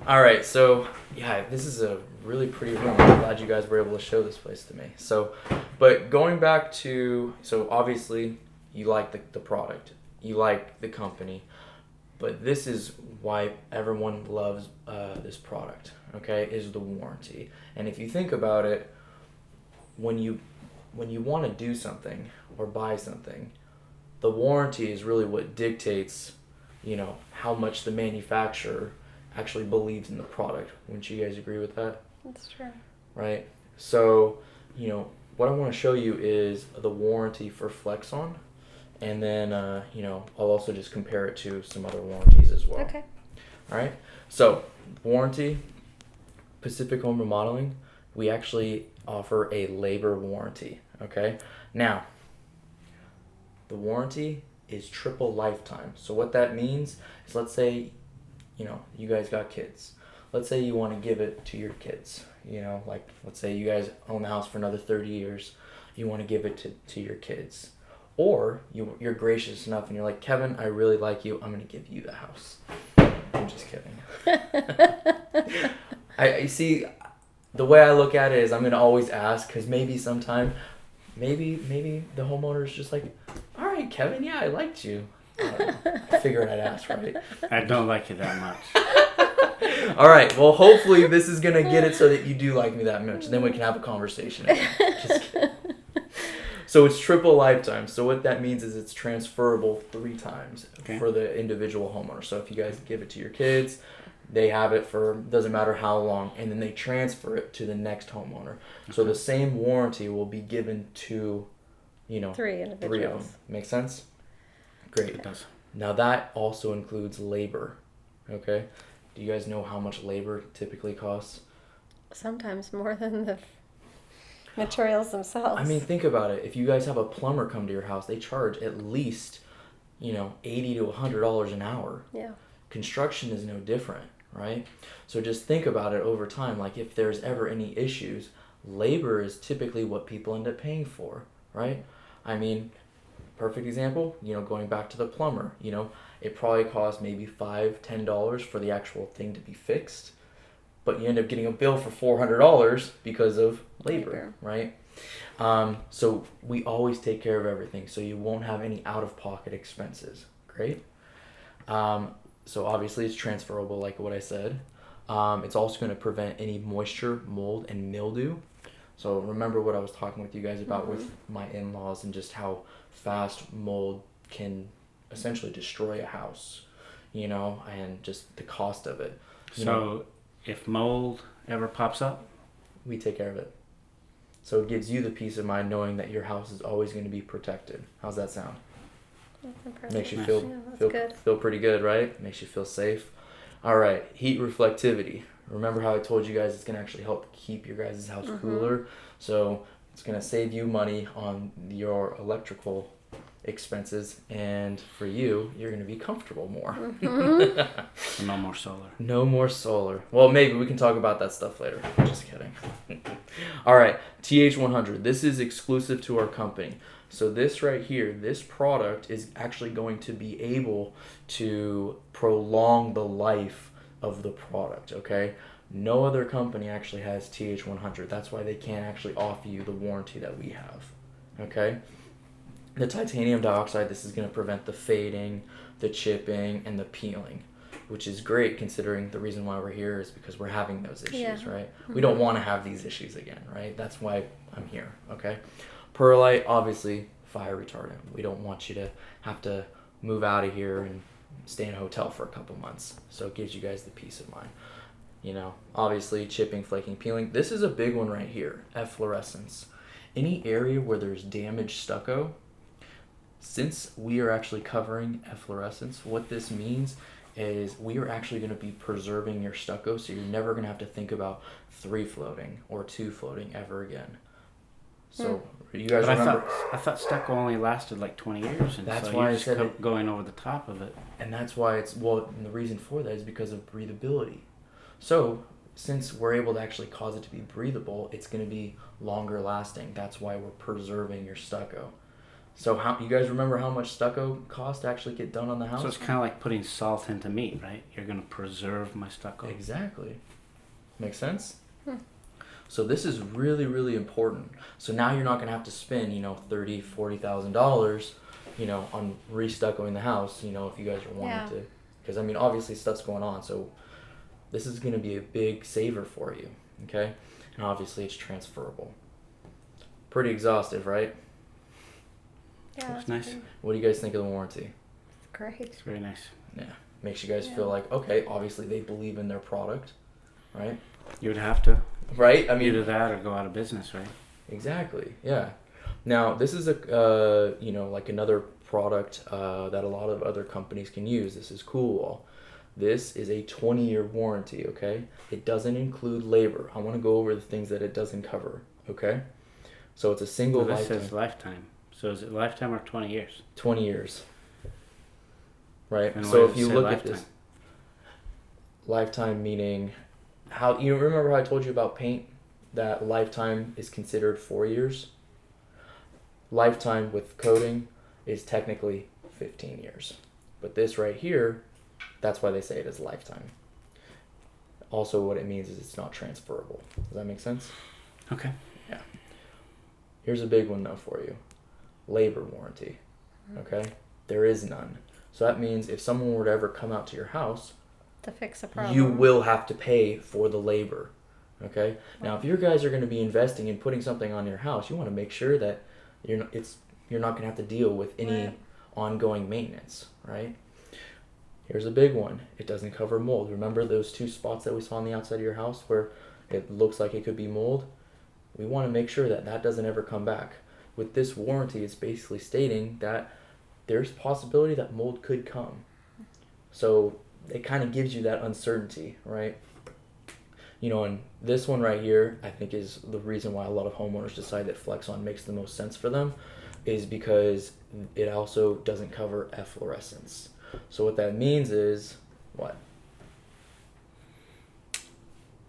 All right, so yeah, this is a really pretty room. I'm glad you guys were able to show this place to me. So, but going back to, so obviously you like the product, you like the company, but this is why everyone loves this product, okay, is the warranty. And if you think about it, when you want to do something or buy something, the warranty is really what dictates, how much the manufacturer actually believes in the product. Wouldn't you guys agree with that? That's true. Right? So, what I want to show you is the warranty for Flexon, and then, I'll also just compare it to some other warranties as well. Okay. All right? So, warranty, Pacific Home Remodeling, we actually offer a labor warranty, okay? Now, the warranty is triple lifetime. So what that means is, let's say, you guys got kids. Let's say you want to give it to your kids. Like, let's say you guys own the house for another 30 years. You want to give it to your kids. Or you're gracious enough and you're like, Kevin, I really like you. I'm going to give you the house. I'm just kidding. I see, the way I look at it is I'm going to always ask, because maybe sometime, maybe the homeowner is just like, all right, Kevin, yeah, I liked you. I figured I'd ask, right? I don't like you that much. All right, well, hopefully this is going to get it so that you do like me that much. And then we can have a conversation again. Just kidding. So it's triple lifetime. So what that means is it's transferable 3 times for the individual homeowner. So if you guys give it to your kids, they have it for doesn't matter how long, and then they transfer it to the next homeowner. So the same warranty will be given to, 3 individuals. 3 of them. Make sense? Great. It does. Now that also includes labor. Okay? Do you guys know how much labor typically costs? Sometimes more than the materials themselves. I mean, think about it. If you guys have a plumber come to your house, they charge at least, $80 to $100 an hour. Yeah. Construction is no different, right? So just think about it over time. Like, if there's ever any issues, labor is typically what people end up paying for, right? I mean, perfect example, going back to the plumber, it probably costs maybe $5, $10 for the actual thing to be fixed, but you end up getting a bill for $400 because of labor. Right? So we always take care of everything, so you won't have any out-of-pocket expenses. Great. So obviously it's transferable, like what I said. It's also going to prevent any moisture, mold, and mildew. So remember what I was talking with you guys about with my in-laws and just how fast mold can essentially destroy a house, and just the cost of it. So if mold ever pops up, we take care of it. So it gives you the peace of mind knowing that your house is always going to be protected. How's that sound? That's impressive. Makes you Yeah, feel pretty good, right? Makes you feel safe. All right, heat reflectivity. Remember how I told you guys it's going to actually help keep your guys' house cooler? So it's going to save you money on your electrical expenses, and for you, you're going to be comfortable more. no more solar. No more solar. Well, maybe we can talk about that stuff later. Just kidding. All right, TH100. This is exclusive to our company. So this right here, this product is actually going to be able to prolong the life of the product, okay? No other company actually has TH100. That's why they can't actually offer you the warranty that we have, okay? The titanium dioxide, this is going to prevent the fading, the chipping, and the peeling, which is great considering the reason why we're here is because we're having those issues, right? We don't want to have these issues again, right? That's why I'm here, okay? Perlite, obviously, fire retardant. We don't want you to have to move out of here and stay in a hotel for a couple months. So it gives you guys the peace of mind. Obviously, chipping, flaking, peeling. This is a big one right here, efflorescence. Any area where there's damaged stucco, since we are actually covering efflorescence, what this means is we are actually going to be preserving your stucco, so you're never going to have to think about 3 floating or 2 floating ever again. So you guys remember? I thought stucco only lasted like 20 years, and that's so why you I just said kept going over the top of it. And that's why and the reason for that is because of breathability. So since we're able to actually cause it to be breathable, it's going to be longer lasting. That's why we're preserving your stucco. So how you guys remember how much stucco cost to actually get done on the house? So it's kind of like putting salt into meat, right? You're going to preserve my stucco. Exactly. Make sense? So this is really, really important. So now you're not going to have to spend, $30,000-$40,000, on restuccoing the house, if you guys are wanting to. Because, obviously stuff's going on. So this is going to be a big saver for you, okay? And obviously it's transferable. Pretty exhaustive, right? Yeah. Looks nice. What do you guys think of the warranty? It's great. It's very nice. Yeah. Makes you guys feel like, okay, obviously they believe in their product, right? You would have to. Right? Either that or go out of business, right? Exactly. Yeah. Now, this is like another product that a lot of other companies can use. This is Cool. This is a 20-year warranty, okay? It doesn't include labor. I want to go over the things that it doesn't cover, okay? So it's a single Well, this lifetime. says lifetime. So is it lifetime or 20 years? 20 years. Right? And So why if does it you say look lifetime? at this, lifetime meaning how you remember how I told you about paint that lifetime is considered 4 years? Lifetime with coating is technically 15 years. But this right here, that's why they say it is lifetime. Also, what it means is it's not transferable. Does that make sense? Okay. Yeah. Here's a big one though for you. Labor warranty. Okay? There is none. So that means if someone were to ever come out to your house, To fix a problem. you will have to pay for the labor. Okay? Now, if you guys are going to be investing in putting something on your house, you want to make sure that you're not going to have to deal with any Right. ongoing maintenance, right? Here's a big one. It doesn't cover mold. Remember those 2 spots that we saw on the outside of your house where it looks like it could be mold? We want to make sure that that doesn't ever come back. With this warranty, it's basically stating that there's possibility that mold could come. So it kind of gives you that uncertainty, right? And this one right here, I think is the reason why a lot of homeowners decide that Flex-On makes the most sense for them, is because it also doesn't cover efflorescence. So what that means is, what?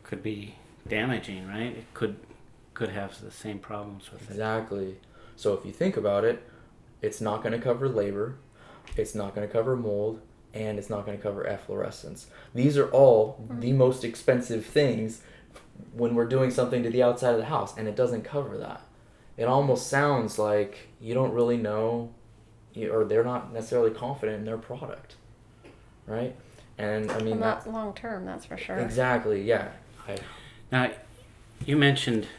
Could be damaging, right? It could have the same problems with it. Exactly. So if you think about it, it's not going to cover labor, it's not going to cover mold, and it's not going to cover efflorescence. These are all the most expensive things when we're doing something to the outside of the house, and it doesn't cover that. It almost sounds like you don't really know, or they're not necessarily confident in their product, right? And Well, not long term, that's for sure. Exactly, yeah. Now, you mentioned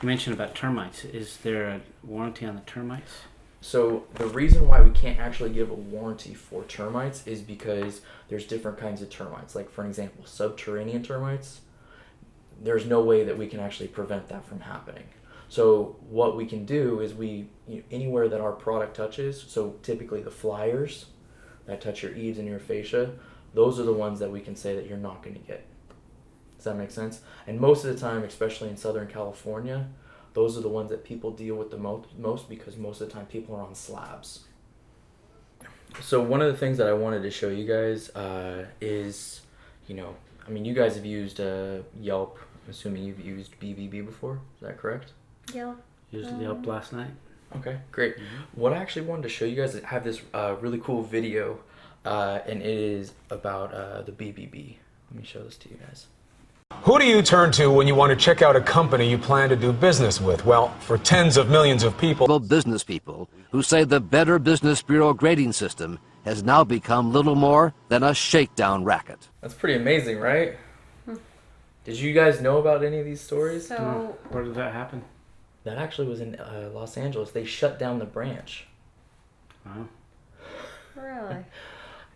about termites. Is there a warranty on the termites? So the reason why we can't actually give a warranty for termites is because there's different kinds of termites. Like, for example, subterranean termites, there's no way that we can actually prevent that from happening. So what we can do is anywhere that our product touches, so typically the flyers that touch your eaves and your fascia, those are the ones that we can say that you're not going to get. Does that make sense? And most of the time, especially in Southern California, those are the ones that people deal with the most because most of the time people are on slabs. So one of the things that I wanted to show you guys is, you guys have used Yelp. I'm assuming you've used BBB before. Is that correct? Yeah. Used Yelp last night. Okay, great. What I actually wanted to show you guys is I have this really cool video, and it is about the BBB. Let me show this to you guys. Who do you turn to when you want to check out a company you plan to do business with? Well, for tens of millions of people, business people who say the Better Business Bureau grading system has now become little more than a shakedown racket. That's pretty amazing, right? Did you guys know about any of these stories? So, Where did that happen? That actually was in Los Angeles. They shut down the branch. Wow. really?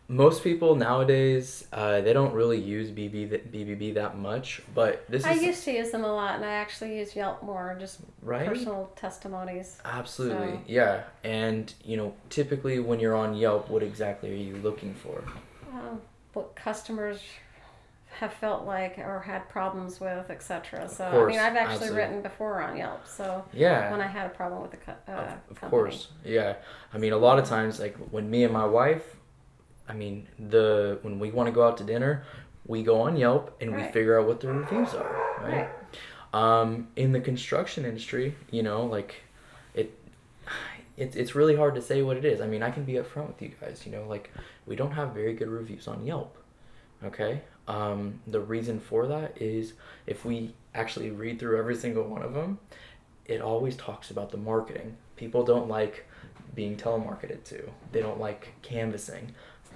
Most people nowadays, they don't really use BBB that much, but this I is... used to use them a lot, and I actually use Yelp more, just Right? personal testimonies. Absolutely, So- yeah. And, typically when you're on Yelp, what exactly are you looking for? What customers have felt like or had problems with, etc. So, course, I've actually absolutely. written before on Yelp, so Yeah. when I had a problem with the Of company. course, yeah. A lot of times, like when me and my wife, when we want to go out to dinner, we go on Yelp and we Right. figure out what the reviews are, right? Right. In the construction industry, it's really hard to say what it is. I mean, I can be upfront with you guys. You know, like we don't have very good reviews on Yelp. Okay. The reason for that is if we actually read through every single one of them, it always talks about the marketing. People don't like being telemarketed to. They don't like canvassing.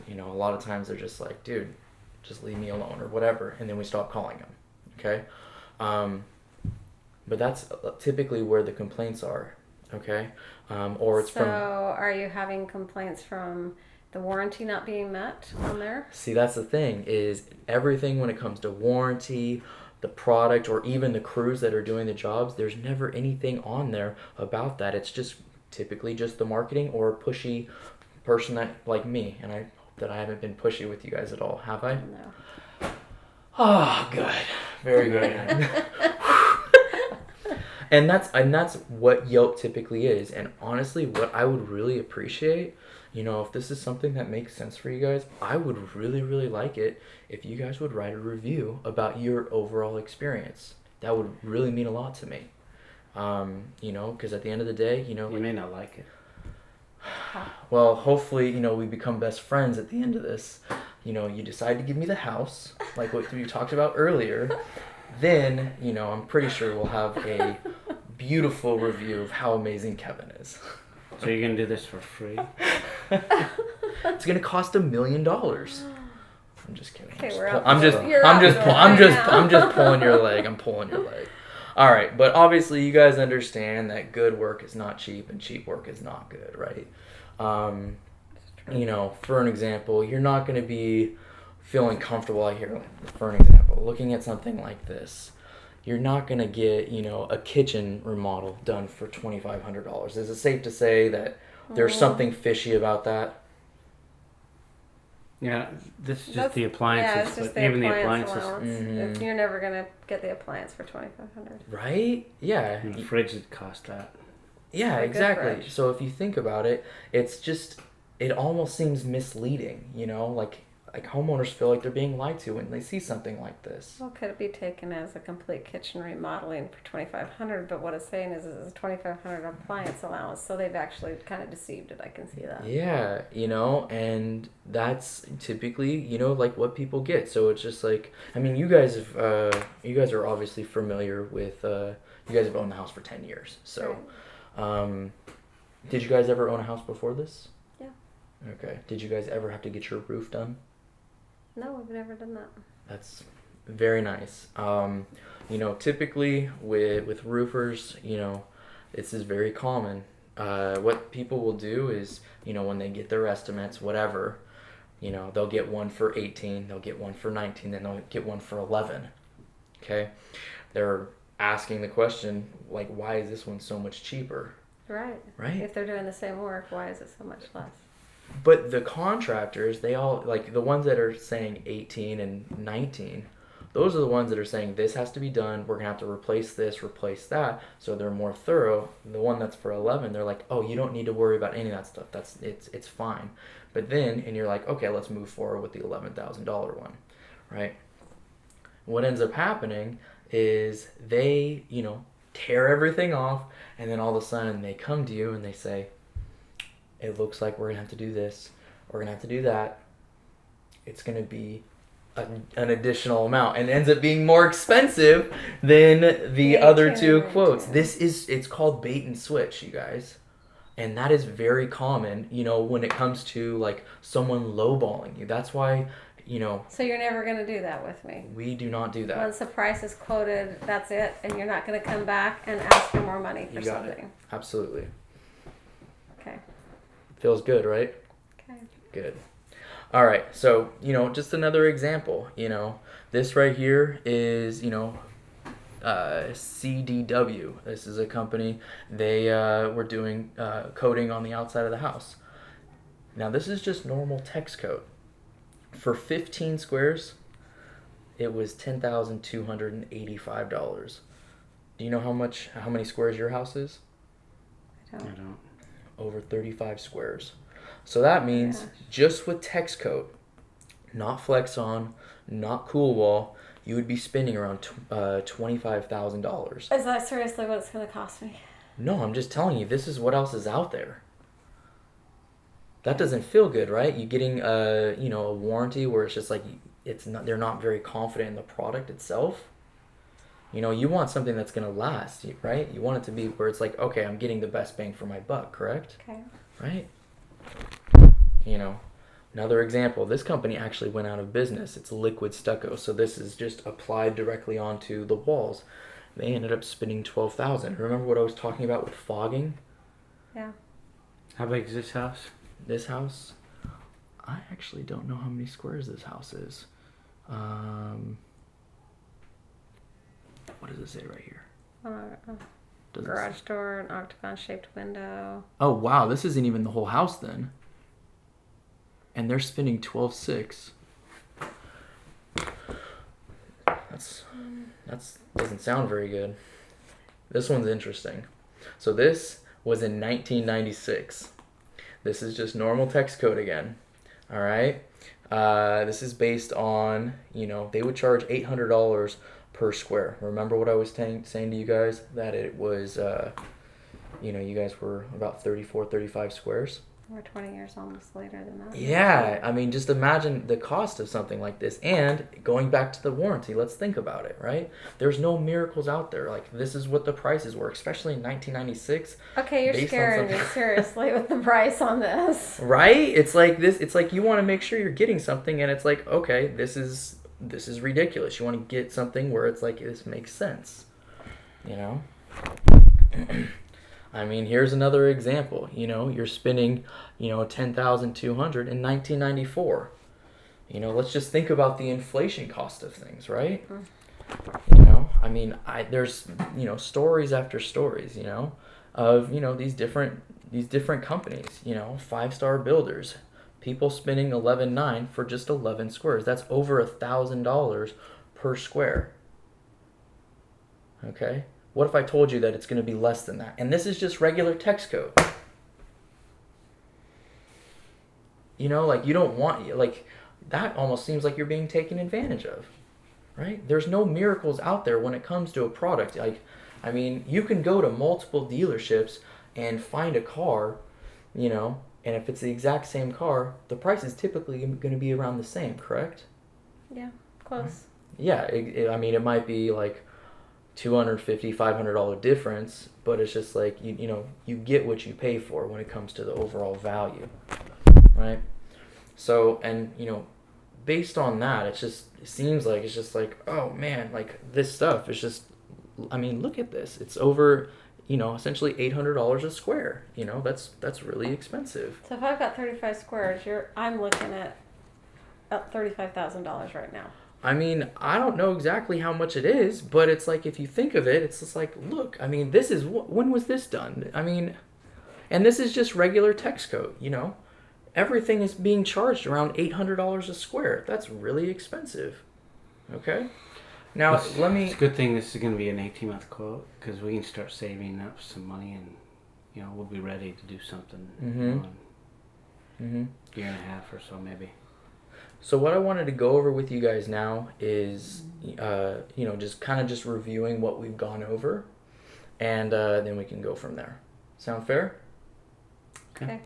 You know, a lot of times they're just like, dude, just leave me alone or whatever, and then we stop calling them. Okay. But that's typically where the complaints are. Okay. Or it's So from. are you having complaints from the warranty not being met on there? See, that's the thing is everything when it comes to warranty, the product, or even the crews that are doing the jobs, there's never anything on there about that. It's just typically just the marketing or a pushy person that like me. And I hope that I haven't been pushy with you guys at all, have I? No. Oh, good. Very good. And that's what Yelp typically is. And honestly, what I would really appreciate, you know, if this is something that makes sense for you guys, I would really, really like it if you guys would write a review about your overall experience. That would really mean a lot to me. You know, because at the end of the day, you know, You may not like it. well, hopefully, you know, we become best friends at the end of this. You know, you decide to give me the house, like what we talked about earlier. Then, you know, I'm pretty sure we'll have a beautiful review of how amazing Kevin is. So you're gonna do this for free? It's gonna cost $1 million. I'm just kidding. Okay, I'm just pulling your leg. I'm pulling your leg. All right, but obviously you guys understand that good work is not cheap and cheap work is not good, right? You know, for an example, you're not going to be feeling comfortable out here. For an example, looking at something like this, you're not going to get, you know, a kitchen remodel done for $2,500. Is it safe to say that there's something fishy about that? Yeah, this is just That's- the appliances. Yeah, it's just but the even appliance the appliances, allowance. You're never gonna get the appliance for $2,500. Right? Yeah. the fridge would cost that. Yeah, Like a exactly. fridge. So if you think about it, it's just, it almost seems misleading, you know, like homeowners feel like they're being lied to when they see something like this. Well, could it be taken as a complete kitchen remodeling for $2,500? But what it's saying is it's a $2,500 appliance allowance, so they've actually kind of deceived it. I can see that. Yeah, you know, and that's typically, you know, like what people get. So it's just like, I mean, you guys are obviously familiar with, you guys have owned the house for 10 years. So, did you guys ever own a house before this? Yeah. Okay. Did you guys ever have to get your roof done? No, we've never done that. That's very nice. You know, typically with roofers, you know, this is very common. What people will do is, you know, when they get their estimates, whatever, you know, they'll get one for 18, they'll get one for 19, then they'll get one for 11. Okay? They're asking the question, like, why is this one so much cheaper? Right. Right? If they're doing the same work, why is it so much less? But the contractors, they all, like the ones that are saying 18 and 19, those are the ones that are saying this has to be done. We're going to have to replace this, replace that. So they're more thorough. The one that's for 11, they're like, oh, you don't need to worry about any of that stuff. It's fine. But then, and you're like, okay, let's move forward with the $11,000 one, right? What ends up happening is they, you know, tear everything off. And then all of a sudden they come to you and they say, it looks like we're going to have to do this. We're going to have to do that. It's going to be an additional amount. And it ends up being more expensive than the other two quotes. It's called bait and switch, you guys. And that is very common, you know, when it comes to like someone lowballing you. That's why, you know. So you're never going to do that with me? We do not do that. Once the price is quoted, that's it? And you're not going to come back and ask for more money for You got something? it. Absolutely. Okay. Feels good, right? Okay. Good. All right. So, you know, just another example, you know, this right here is, you know, CDW. This is a company. They were doing coating on the outside of the house. Now, this is just normal text coat. For 15 squares, it was $10,285. Do you know how many squares your house is? I I don't. don't. Over 35 squares. So that means just with text coat, not Flex On, not Cool Wall, you would be spending around $25,000. Is that seriously what it's going to cost me? No, I'm just telling you, this is what else is out there. That doesn't feel good, right? You getting a a warranty where it's just like it's not they're not very confident in the product itself. You want something that's gonna last, right? You want it to be where it's like, okay, I'm getting the best bang for my buck, correct? Okay. Right? Another example, this company actually went out of business. It's liquid stucco, so this is just applied directly onto the walls. They ended up spending $12,000. Remember what I was talking about with fogging? Yeah. How big is this house? This house, I actually don't know how many squares this house is. What does it say right here? Does it Garage say- door, an octagon-shaped window. Oh wow, this isn't even the whole house then. And they're spending 12,600. That's doesn't sound very good. This one's interesting. So this was in 1996. This is just normal text code again. All right. This is based on they would charge $800 per square. Remember what I was saying to you guys, that it was you guys were about 34, 35 squares. We're 20 years almost later than that. Yeah, I mean, just imagine the cost of something like this. And going back to the warranty, let's think about it, right? There's no miracles out there. Like, this is what the prices were, especially in 1996. Okay, you're Based on scaring me something- seriously with the price on this. Right? It's like this. It's like you want to make sure you're getting something, and it's like, okay, this is ridiculous. You want to get something where it's like, this makes sense. I mean, here's another example. You're spending, $10,200 in 1994. Let's just think about the inflation cost of things, right? I mean, there's, stories after stories, of, these different companies, 5-star builders, people spending $11,900 for just 11 squares. That's over $1,000 per square. Okay? What if I told you that it's going to be less than that? And this is just regular text code. Like you don't want, like that almost seems like you're being taken advantage of, right? There's no miracles out there when it comes to a product. Like, I mean, you can go to multiple dealerships and find a car, and if it's the exact same car, the price is typically going to be around the same, correct? Yeah, close. Yeah, I mean, it might be like $250, $500 difference, but it's just like you get what you pay for when it comes to the overall value, right? So, and based on that, it seems like it's just like, oh man, like this stuff is just, I mean, look at this, it's over essentially $800 a square. That's really expensive. So if I've got 35 squares, I'm looking at $35,000 right now. I mean, I don't know exactly how much it is, but it's like, if you think of it, it's just like, look, I mean, this is, when was this done? I mean, and this is just regular text code, Everything is being charged around $800 a square. That's really expensive. Okay? Now, It's a good thing this is going to be an 18-month quote, because we can start saving up some money and, we'll be ready to do something in a year and a half or so maybe. So what I wanted to go over with you guys now is, just kind of just reviewing what we've gone over, and then we can go from there. Sound fair? Okay.